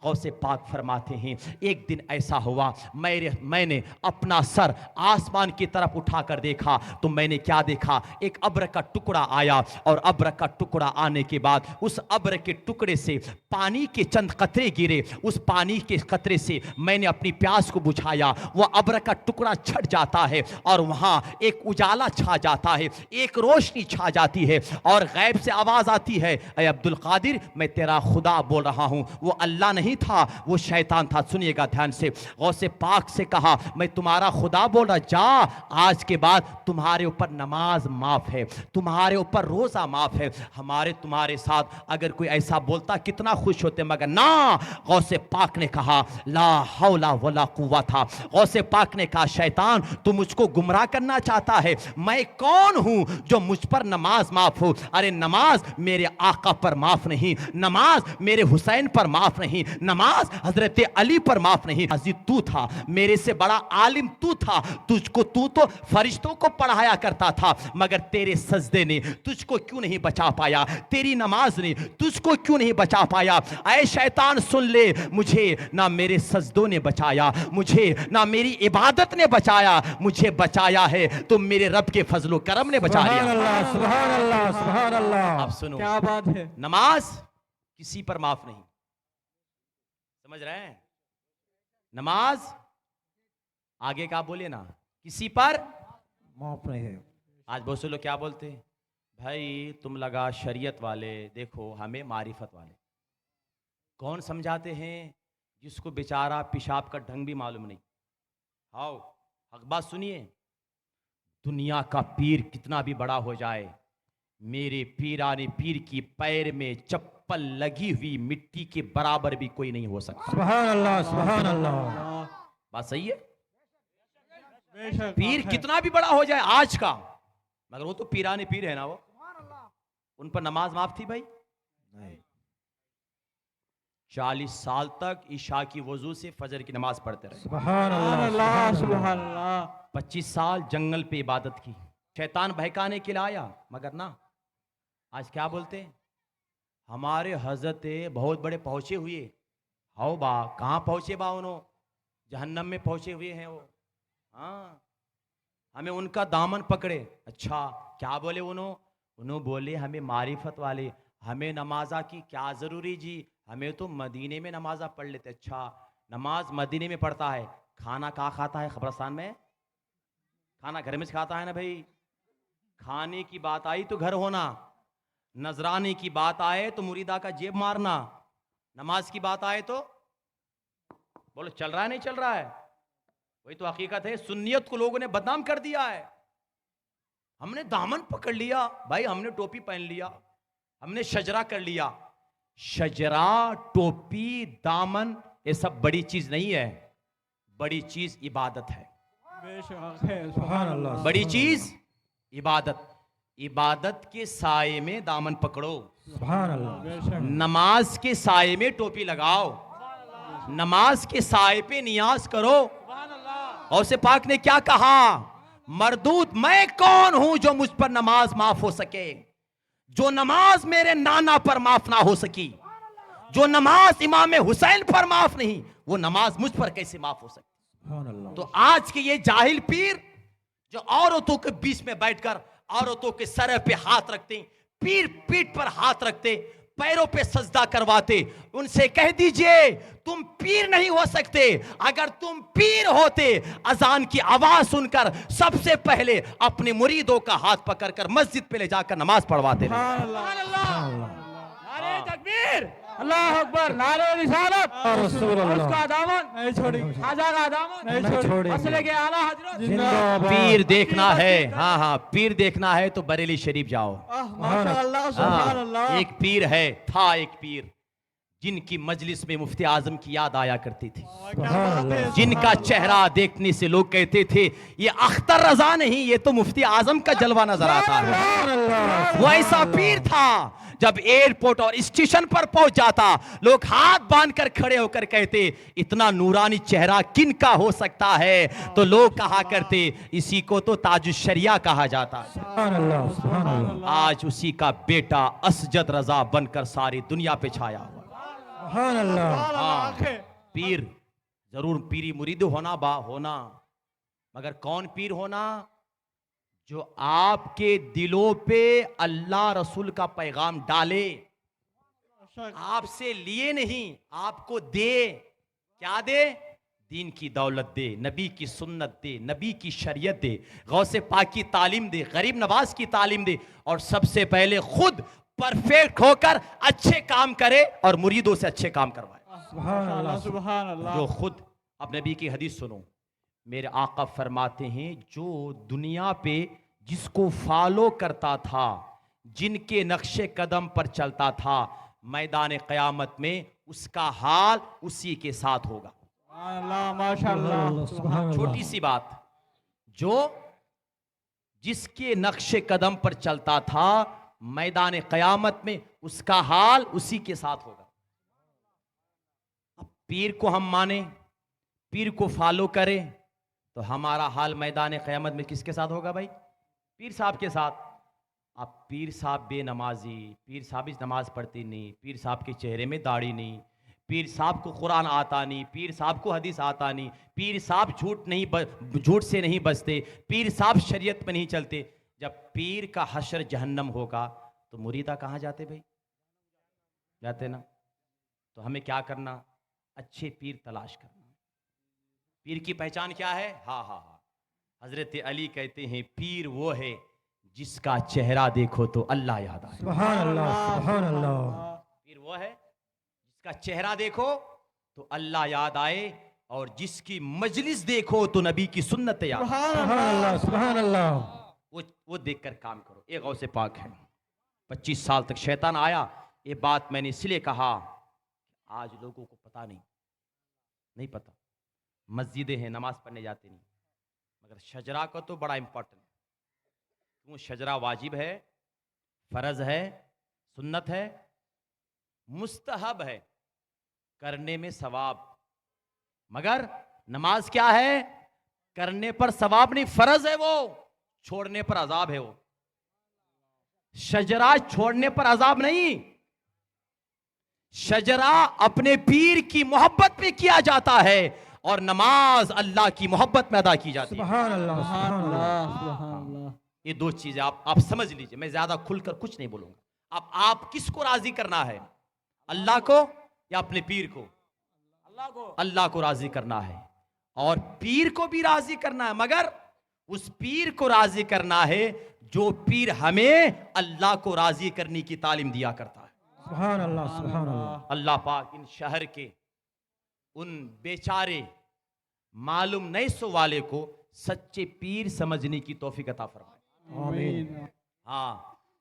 गौसे पाक फरमाते हैं एक दिन ऐसा हुआ, मैंने अपना सर आसमान की तरफ उठाकर देखा तो मैंने क्या देखा, एक अब्र का टुकड़ा आया और अब्र का टुकड़ा आने के बाद उस अब्र के टुकड़े से पानी के चंद कतरे गिरे। उस पानी के कतरे से मैंने अपनी प्यास को बुझाया। वह अब्र का टुकड़ा छट जाता है और वहां एक उजाला छा जाता है, एक रोशनी छा जाती है और गैब से आवाज आती है, ऐ अब्दुल कादिर मैं तेरा खुदा बोल रहा हूं। वो अल्लाह नहीं था, वो शैतान था। सुनिएगा ध्यान से। गौसे पाक से कहा मैं तुम्हारा खुदा बोल रहा, जा आज के बाद तुम्हारे ऊपर नमाज माफ है, तुम्हारे ऊपर रोजा माफ है। हमारे तुम्हारे साथ अगर कोई ऐसा बोलता कितना खुश होते, मगर ना। गौसे पाक ने कहा ला हौला वला कुव्वता। गौसे पाक ने कहा शैतान तू मुझको गुमराह करना चाहता है, मैं कौन हूं जो मुझ पर नमाज माफ हो। अरे नमाज मेरे आका पर माफ नहीं, नमाज मेरे हुसैन पर माफ नहीं, नमाज हजरत अली पर माफ नहीं। अजीज तू था, मेरे से बड़ा आलिम तू था, तुझको तू तो फरिश्तों को पढ़ाया करता था, मगर तेरे सजदे ने तुझको क्यों नहीं बचा पाया, तेरी नमाज ने तुझको क्यों नहीं बचा पाया। ऐ शैतान सुन ले, मुझे ना मेरे सजदों ने बचाया, मुझे ना मेरी इबादत ने बचाया, मुझे बचाया है तो मेरे रब के फजलो करम ने बचा लिया। सुभान अल्लाह, सुभान अल्लाह। अब सुनो, क्या बात है। नमाज किसी पर माफ नहीं, समझ रहे हैं। नमाज आगे का बोले ना, किसी पर माफ नहीं है। आज बहुत से लोग क्या बोलते हैं, भाई तुम लगा शरीयत वाले, देखो हमें मारिफत वाले। कौन समझाते हैं, जिसको बेचारा पेशाब का ढंग भी मालूम नहीं। आओ हक बात सुनिए, दुनिया का पीर कितना भी बड़ा हो जाए, मेरे पीराने पीर की पैर में चप्पल लगी हुई मिट्टी के बराबर भी कोई नहीं हो सकता। सुभान अल्लाह, सुभान अल्लाह। बात सही है। पीर कितना भी बड़ा हो जाए आज का, मगर वो तो पीराने पीर है ना, वो उन पर नमाज माफ थी भाई नहीं। 40 साल तक ईशा की वजू से फजर की नमाज पढ़ते रहे। सुभान अल्लाह, सुभान अल्लाह। 25 साल जंगल पे इबादत की, शैतान बहकाने के लिए आया, मगर ना। आज क्या बोलते हैं, हमारे हजरत बहुत बड़े पहुंचे हुए। हाओ बा, कहां पहुंचे बा, उन्हों जहन्नम में पहुंचे हुए हैं वो। हाँ, हमें उनका दामन पकड़े। अच्छा क्या बोले उन्हों बोले हमें मारिफत वाले, हमें नमाजा की क्या जरूरी जी, हमें तो मदीने में नमाजा पढ़ लेते। अच्छा नमाज मदीने में पढ़ता है, खाना कहाँ खाता है, कब्रिस्तान में। खाना घर में खाता है ना भाई। खाने की बात आई तो घर होना, नजराने की बात आए तो मुरीदा का जेब मारना, नमाज की बात आए तो बोलो चल रहा है नहीं चल रहा है। वही तो हकीकत है, सुन्नियत को लोगों ने बदनाम कर दिया है। हमने दामन पकड़ लिया भाई, हमने टोपी पहन लिया, हमने शजरा कर लिया। शजरा, टोपी, दामन ये सब बड़ी चीज नहीं है, बड़ी चीज इबादत है। सुभान अल्लाह। बड़ी चीज इबादत। इबादत के साये में दामन पकड़ो, सुभान अल्लाह। नमाज के साये में टोपी लगाओ, नमाज के साये पे नियाज करो। और से पाक ने क्या कहा, मरदूद मैं कौन हूं जो मुझ पर नमाज माफ हो सके। जो नमाज मेरे नाना पर माफ ना हो सकी, जो नमाज इमाम हुसैन पर माफ नहीं, वो नमाज मुझ पर कैसे माफ हो सकती। तो आज के ये जाहिल पीर जो औरतों के बीच में बैठकर औरतों के सर पे हाथ रखते, पीर पीठ पर हाथ रखते, पैरों पे सजदा करवाते, उनसे कह दीजिए तुम पीर नहीं हो सकते। अगर तुम पीर होते, अजान की आवाज सुनकर सबसे पहले अपने मुरीदों का हाथ पकड़कर मस्जिद पे ले जाकर नमाज पढ़वाते। नारे तकबीर, अल्लाह अकबर, नारे रिसालत, उसका दामन नहीं छोड़ेंगे, खाजा का दामन नहीं छोड़ेंगे, असले के आला हजरत जिंदाबाद। पीर देखना है, हाँ हाँ पीर देखना है तो बरेली शरीफ जाओ। माशाअल्लाह, सुभान अल्लाह। एक पीर है, था एक पीर जिनकी मजलिस में मुफ्ती आजम की याद आया करती थी, जिनका चेहरा देखने से लोग कहते थे ये अख्तर रजा नहीं, ये तो मुफ्ती आजम का जलवा नजर आता है। वो ऐसा पीर था, जब एयरपोर्ट और स्टेशन पर पहुंच जाता, लोग हाथ बांधकर खड़े होकर कहते इतना नूरानी चेहरा किन का हो सकता है। तो लोग कहा करते इसी को तो ताजुश्शरिया कहा जाता है। आज उसी का बेटा असजद रजा बनकर सारी दुनिया पे छाया हुआ। सुभान अल्लाह। हाँ, पीर जरूर पीरी मुरीद होना, मगर कौन पीर होना? जो आपके दिलों पे अल्लाह रसूल का पैगाम डाले, आपसे लिए नहीं, आपको दे। क्या दे? दीन की दौलत दे, नबी की सुन्नत दे, नबी की शरीयत दे, गौसे पाक की तालीम दे, गरीब नवाज की तालीम दे, और सबसे पहले खुद परफेक्ट होकर अच्छे काम करे और मुरीदों से अच्छे काम करवाए। सुभान अल्लाह। सुभान अल्लाह। जो खुद, अब नबी की हदीस सुनो, मेरे आका फरमाते हैं जो दुनिया पे जिसको फॉलो करता था, जिनके नक्शे कदम पर चलता था, मैदान क़यामत में उसका हाल उसी के साथ होगा। अल्लाह माशाअल्लाह। सुभान अल्लाह। छोटी सी बात, जो जिसके नक्शे कदम पर चलता था, मैदान क़यामत में उसका हाल उसी के साथ होगा। अब पीर को हम माने, पीर को फॉलो करें, तो हमारा हाल मैदान क़यामत में किसके साथ होगा भाई? पीर साहब के साथ। अब पीर साहब बेनमाजी, पीर साहब इस नमाज पढ़ती नहीं, पीर साहब के चेहरे में दाढ़ी नहीं, पीर साहब को कुरान आता नहीं, पीर साहब को हदीस आता नहीं, पीर साहब झूठ से नहीं बचते, पीर साहब शरीयत में नहीं चलते। जब पीर का हशर जहन्नम होगा तो मुरीदा कहाँ जाते भाई? जाते ना। तो हमें क्या करना? अच्छे पीर तलाश करना। पीर की पहचान क्या है? हाँ, हजरत अली कहते हैं पीर वो है जिसका चेहरा देखो तो अल्लाह याद आए। सुभान अल्लाह। सुभान अल्लाह। पीर वो है जिसका चेहरा देखो तो अल्लाह याद आए, और जिसकी मजलिस देखो तो नबी की सुन्नत याद आए। सुभान अल्लाह। सुभान अल्लाह। वो देखकर काम करो। एक गौसे पाक है, 25 साल तक शैतान आया। ये बात मैंने इसलिए कहा, आज लोगों को पता नहीं पता। मस्जिदें हैं, नमाज पढ़ने जाते नहीं, मगर शजरा का तो बड़ा इंपॉर्टेंट है। क्यों? शजरा वाजिब है, फर्ज है, सुन्नत है, मुस्तहब है, करने में सवाब। मगर नमाज क्या है? करने पर सवाब नहीं, फर्ज है, वो छोड़ने पर अजाब है। वो शजरा छोड़ने पर अजाब नहीं, शजरा अपने पीर की मोहब्बत में किया जाता है, और नमाज अल्लाह की मोहब्बत में अदा की जाती है। सुभान अल्लाह। सुभान अल्लाह। सुभान अल्लाह। ये दो चीजें आप समझ लीजिए। मैं ज्यादा खुलकर कुछ नहीं बोलूंगा। अब आप किसको राजी करना है? अल्लाह को या अपने पीर को? अल्लाह को राजी करना है, और पीर को भी राजी करना है, मगर उस पीर को राजी करना है जो पीर हमें अल्लाह को राजी करने की तालीम दिया करता है। सुभान अल्लाह। सुभान अल्लाह। अल्लाह पाक इन शहर के उन बेचारे मालूम नहीं सो वाले को सच्चे पीर समझने की तौफीक अता फरमाए। आमीन। हाँ,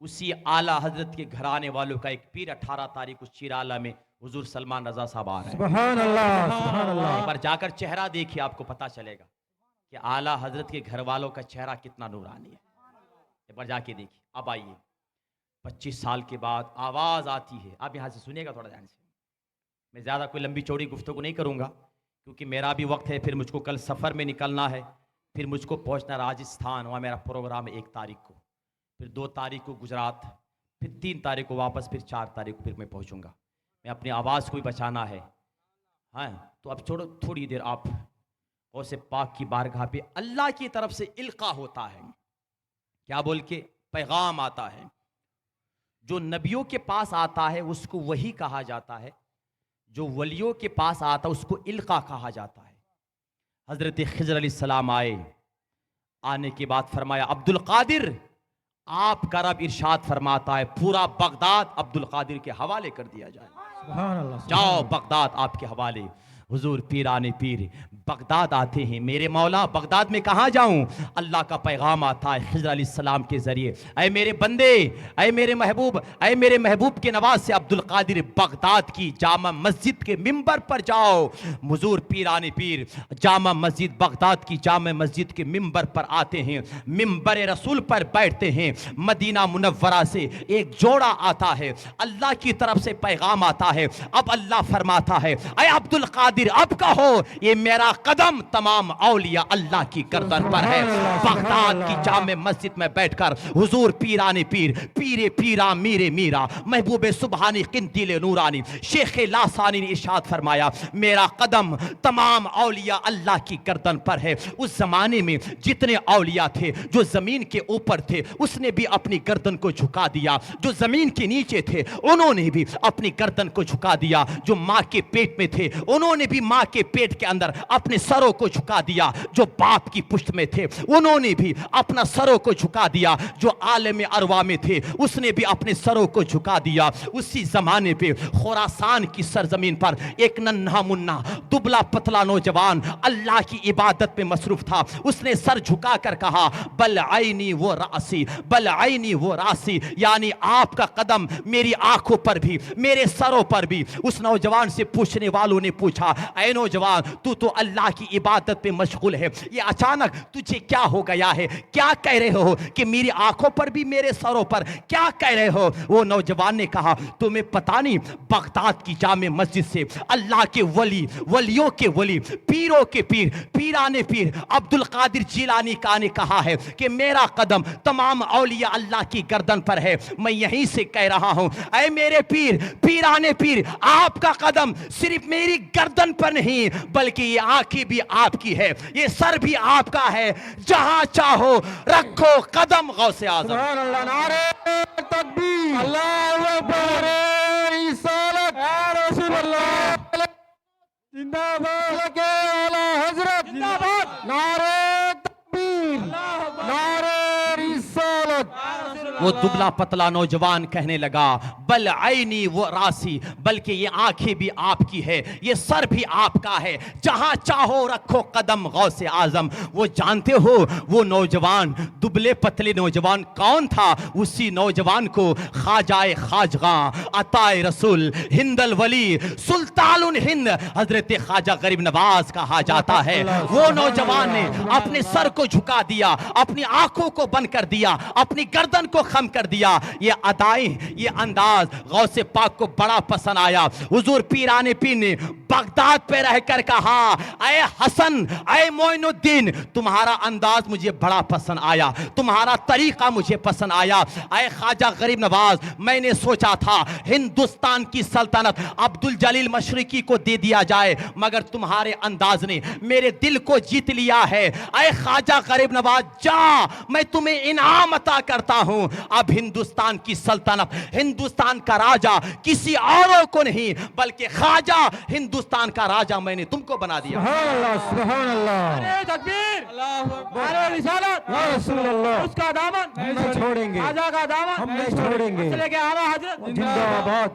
उसी आला हजरत के घर आने वालों का एक पीर 18 तारीख को चीराला में हुजूर सलमान रजा साहब आ रहे हैं। सुभान अल्लाह। सुभान अल्लाह। एक बार जाकर चेहरा देखिए, आपको पता चलेगा कि आला हजरत के घर वालों का चेहरा कितना नूरानी है। एक बार जाके देखिए। अब आइए, 25 साल के बाद आवाज आती है। आप यहां से सुनिएगा थोड़ा ध्यान से। मैं ज़्यादा कोई लंबी चौड़ी गुफ्तगू नहीं करूँगा, क्योंकि मेरा भी वक्त है, फिर मुझको कल सफ़र में निकलना है, फिर मुझको पहुँचना राजस्थान, वहाँ मेरा प्रोग्राम है 1 तारीख को, फिर 2 तारीख को गुजरात, फिर 3 तारीख को वापस, फिर 4 तारीख को फिर मैं पहुँचूँगा। मैं अपनी आवाज़ को भी बचाना है। हाँ, तो अब छोड़ो, थोड़ी देर आप गौसे पाक की बारगाह पे अल्लाह की तरफ से इल्का होता है। क्या बोल के? पैगाम आता है। जो नबियों के पास आता है उसको वही कहा जाता है, जो वलियों के पास आता है उसको इल्का कहा जाता है। हजरत खिजर अलैहिस्सलाम आए, आने के बाद फरमाया अब्दुल कादिर, आपका रब इरशाद फरमाता है पूरा बगदाद अब्दुल कादिर के हवाले कर दिया जाए। सुभान अल्लाह। जाओ बगदाद आपके हवाले। हुजूर पीराने पीर बगदाद आते हैं। मेरे मौला बगदाद में कहाँ जाऊं? अल्लाह का पैगाम आता है खिजर अलैहिस्सलाम के जरिए, ऐ मेरे बंदे, ऐ मेरे महबूब, ऐ मेरे महबूब के नवाज से अब्दुल कादिर बगदाद की जामा मस्जिद के मिंबर पर जाओ। हुजूर पीराने पीर जामा मस्जिद, बगदाद की जामा मस्जिद के मिंबर पर आते हैं, मिंबर रसूल पर बैठते हैं। मदीना मुनव्वरा से एक जोड़ा आता है, अल्लाह की तरफ से पैगाम आता है। अब अल्लाह फरमाता है ऐ अब्दुल कादिर कादिर अब कहो ये मेरा कदम तमाम औलिया अल्लाह की गर्दन पर है। बगदाद की जामे मस्जिद में बैठकर हुजूर पीराने पीर पीरे पीरा मीरे मीरा महबूबे सुबहानी किंदिले नूरानी शेख लासानी ने इरशाद फरमाया मेरा कदम तमाम औलिया अल्लाह की गर्दन पर है। उस जमाने में जितने औलिया थे जो जमीन के ऊपर थे उसने भी अपनी गर्दन को झुका दिया, जो जमीन के नीचे थे उन्होंने भी अपनी गर्दन को झुका दिया, जो माँ के पेट में थे उन्होंने भी माँ के पेट के अंदर अपने सरों को झुका दिया, जो बाप की पुश्त में थे उन्होंने भी अपना सरों को झुका दिया, जो आलम अरवा में थे उसने भी अपने सरों को झुका दिया। उसी जमाने पे खुरासान की सरजमीन पर एक नन्हा मुन्ना दुबला पतला नौजवान अल्लाह की इबादत में मसरूफ था। उसने सर झुका कर कहा बल आईनी वो रासी, बल आईनी वो रासी, यानी आपका कदम मेरी आंखों पर भी मेरे सरों पर भी। उस नौजवान से पूछने वालों ने पूछा ऐ नौजवान तू तो अल्लाह की इबादत में मशगूल है, ये अचानक तुझे क्या हो गया है, क्या कह रहे हो कि मेरी आंखों पर भी मेरे सरों पर, क्या कह रहे हो? वो नौजवान ने कहा तुम्हें पता नहीं बगदाद की जामे मस्जिद से अल्लाह के वली वलियों के वली पीरों के पीर पीराने पीर अब्दुल कादिर जिलानी का ने कहा है कि मेरा कदम तमाम औलिया अल्लाह की गर्दन पर है। मैं यहीं से कह रहा हूं ऐ मेरे पीर पीराने पीर आपका कदम सिर्फ मेरी गर्दन पर नहीं बल्कि ये आंखें भी आपकी है, ये सर भी आपका है, जहां चाहो रखो कदम गौसे आज़म। सुभान अल्लाह, नारे तकबीर, अल्लाहू अकबर, रिसालत या रसूल अल्लाह, जिंदाबाद के आला हजरत, जिंदाबाद, नारे तकबीर, नारे रिसालत। वो दुबला पतला नौजवान कहने लगा बल आईनी वो रासी, बल्कि ये आंखें भी आपकी है, ये सर भी आपका है, जहां चाहो रखो कदम गौसे आजम। वो जानते हो वो नौजवान दुबले पतले नौजवान कौन था? उसी नौजवान को ख्वाजाए खाजगा अताए रसूल हिंदल वली सुल्तानुल हिंद हजरत ख्वाजा गरीब नवाज कहा जाता है। वो नौजवान ने अपने सर को झुका दिया, अपनी आंखों को बंद कर दिया, अपनी गर्दन को खम कर दिया। ये अदाएं ये अंदाज गौसे पाक को बड़ा पसंद आया। हुजूर पीराने पीर ने बगदाद पे रहकर कहा ऐ हसन ऐ मोइनुद्दीन तुम्हारा अंदाज मुझे बड़ा पसंद आया, तुम्हारा तरीका मुझे पसंद आया। ऐ ख्वाजा गरीब नवाज मैंने सोचा था हिंदुस्तान की सल्तनत अब्दुल जलील मशरिकी को दे दिया जाए, मगर तुम्हारे अंदाज ने मेरे दिल को जीत लिया है। ऐ ख्वाजा गरीब नवाज जा मैं तुम्हें इनाम अता करता हूं। अब हिंदुस्तान की सल्तनत हिंदुस्तान का राजा किसी औरों को नहीं बल्कि ख्वाजा हिंदुस्तान का राजा मैंने तुमको बना दिया। सुभान अल्लाह, सुभान अल्लाह, नारे तकबीर, नारे रिसालत या रसूल अल्लाह, उसका दामन हम नहीं छोड़ेंगे, ख्वाजा का दामन हम नहीं छोड़ेंगे, मसले के आला हजरत जिंदाबाद।